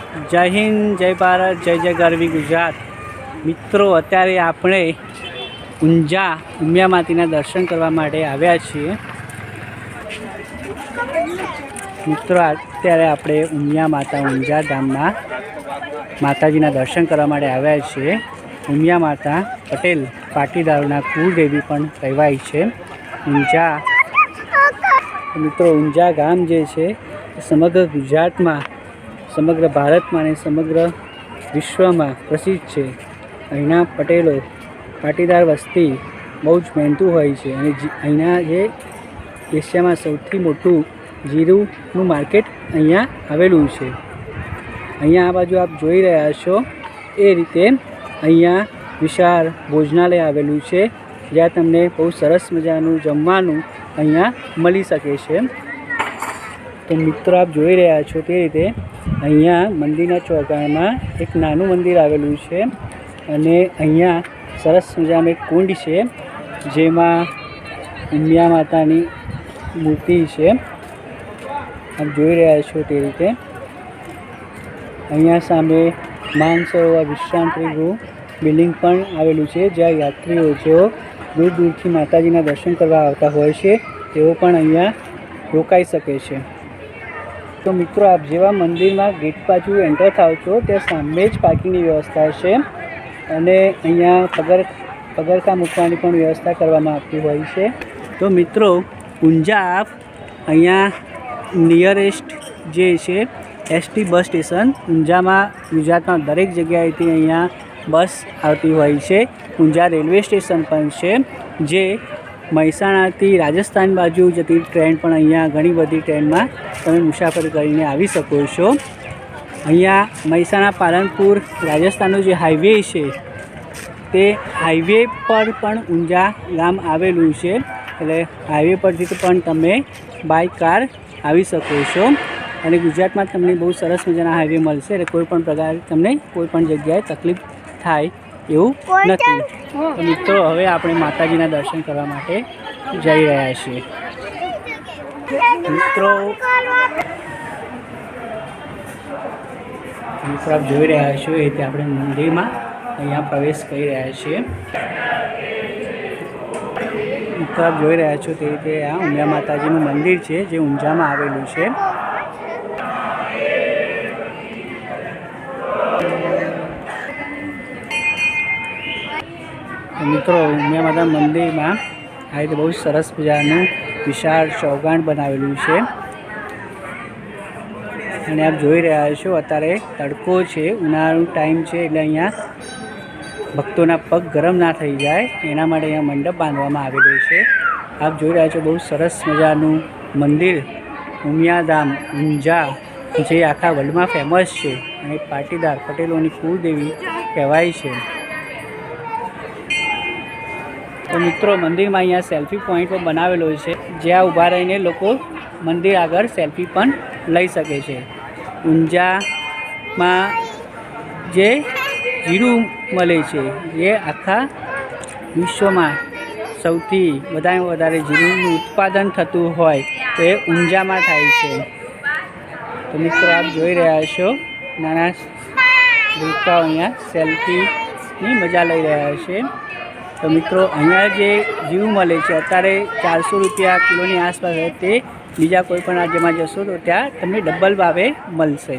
જય હિન્દ, જય ભારત, જય જય ગરવી ગુજરાત। મિત્રો, અત્યારે આપણે ઊંઝા ઉમિયા માતાના દર્શન કરવા માટે આવ્યા છીએ। મિત્રો, અત્યારે આપણે ઉમિયા માતા ઊંઝા ધામમાં માતાજીના દર્શન કરવા માટે આવ્યા છીએ। ઉમિયા માતા પટેલ પાટીદારોના કુળદેવી પણ કહેવાય છે ઊંઝા। મિત્રો, ઊંઝા ગામ જે છે સમગ્ર ગુજરાતમાં, સમગ્ર ભારતમાં અને સમગ્ર વિશ્વમાં પ્રસિદ્ધ છે। અહીંના પટેલો પાટીદાર વસ્તી બહુ જ મહેનતુ હોય છે અને અહીંના જે એશિયામાં સૌથી મોટું જીરુંનું માર્કેટ અહીંયા આવેલું છે। અહીંયા આ બાજુ આપ જોઈ રહ્યા છો એ રીતે અહીંયા વિશાળ ભોજનાલય આવેલું છે, જ્યાં તમને બહુ સરસ મજાનું જમવાનું અહીંયા મળી શકે છે। તો મિત્રો, આપ જોઈ રહ્યા છો તે રીતે અહીંયા મંદિરના ચોગામાં એક નાનું મંદિર આવેલું છે અને અહીંયા સરસ મજાનું એક કુંડ છે, જેમાં ઉમિયા માતાની મૂર્તિ છે। આપ જોઈ રહ્યા છો તે રીતે અહીંયા સામે માનસરોવર વિશ્રાંતિ બિલ્ડિંગ પણ આવેલું છે, જ્યાં યાત્રીઓ જેઓ દૂર દૂરથી માતાજીના દર્શન કરવા આવતા હોય છે તેઓ પણ અહીંયા રોકાઈ શકે છે। તો મિત્રો, આપ જેવા મંદિરમાં ગેટ બાજુ એન્ટર થાવ છો ત્યાં સામે જ પાર્કિંગની વ્યવસ્થા છે અને અહીંયા પગરખાં મૂકવાની પણ વ્યવસ્થા કરવામાં આવતી હોય છે। તો મિત્રો, ઊંઝા અહીંયા નિયરેસ્ટ જે છે એસટી બસ સ્ટેશન ઊંઝામાં ગુજરાતમાં દરેક જગ્યાએથી અહીંયા બસ આવતી હોય છે। ઊંઝા રેલવે સ્ટેશન પણ છે, જે મહેસાણાથી રાજસ્થાન બાજુ જતી ટ્રેન પણ અહીંયા ઘણી બધી ટ્રેનમાં તમે મુસાફરી કરીને આવી શકો છો। અહીંયા મહેસાણા પાલનપુર રાજસ્થાનનો જે હાઈવે છે તે હાઈવે પર પણ ઊંઝા ગામ આવેલું છે, એટલે હાઈવે પરથી પણ તમે બાય કાર આવી શકો છો અને ગુજરાતમાં તમને બહુ સરસ મજાના હાઈવે મળશે, એટલે કોઈ પણ પ્રકારે તમને કોઈ પણ જગ્યાએ તકલીફ થાય એવું નથી। તો મિત્રો, હવે આપણે માતાજીના દર્શન કરવા માટે જઈ રહ્યા છીએ। મિત્રો, આપ જોઈ રહ્યા છો એ રીતે આપણે મંદિરમાં અહીંયા પ્રવેશ કરી રહ્યા છીએ। મિત્રો, આપ જોઈ રહ્યા છો તે રીતે આ ઉમિયા માતાજીનું મંદિર છે, જે ઊંઝામાં આવેલું છે। મિત્રો, ઉમિયા માતા મંદિરમાં આ રીતે બહુ સરસ મજાનું વિશાળ ચોગાન બનાવેલું છે અને આપ જોઈ રહ્યા છો અત્યારે તડકો છે, ઉનાળાનો ટાઈમ છે, એટલે અહીંયા ભક્તોના પગ ગરમ ના થઈ જાય એના માટે અહીંયા મંડપ બાંધવામાં આવેલો છે। આપ જોઈ રહ્યા છો બહુ સરસ મજાનું મંદિર ઉમિયાધામ ઊંઝા, જે આખા વર્લ્ડમાં ફેમસ છે અને પાટીદાર પટેલોની કુળદેવી કહેવાય છે। તો મિત્રો, મંદિરમાં અહીંયા સેલ્ફી પોઈન્ટ પણ બનાવેલો છે, જ્યાં ઊભા રહીને લોકો મંદિર આગળ સેલ્ફી પણ લઈ શકે છે। ઊંઝામાં જે જીરું મળે છે, જે આખા વિશ્વમાં સૌથી વધારે જીરુંનું ઉત્પાદન થતું હોય તો એ ઊંઝામાં થાય છે। તો મિત્રો, આપ જોઈ રહ્યા છો નાના દેખાવ અહીંયા સેલ્ફીની મજા લઈ રહ્યા છે। તો મિત્રો, અહીંયા જે જીરું મળે છે અત્યારે 400 રૂપિયા કિલોની આસપાસ, તે બીજા કોઈ પણ રાજ્યમાં જશો તો ત્યાં તમને ડબલ ભાવે મળશે।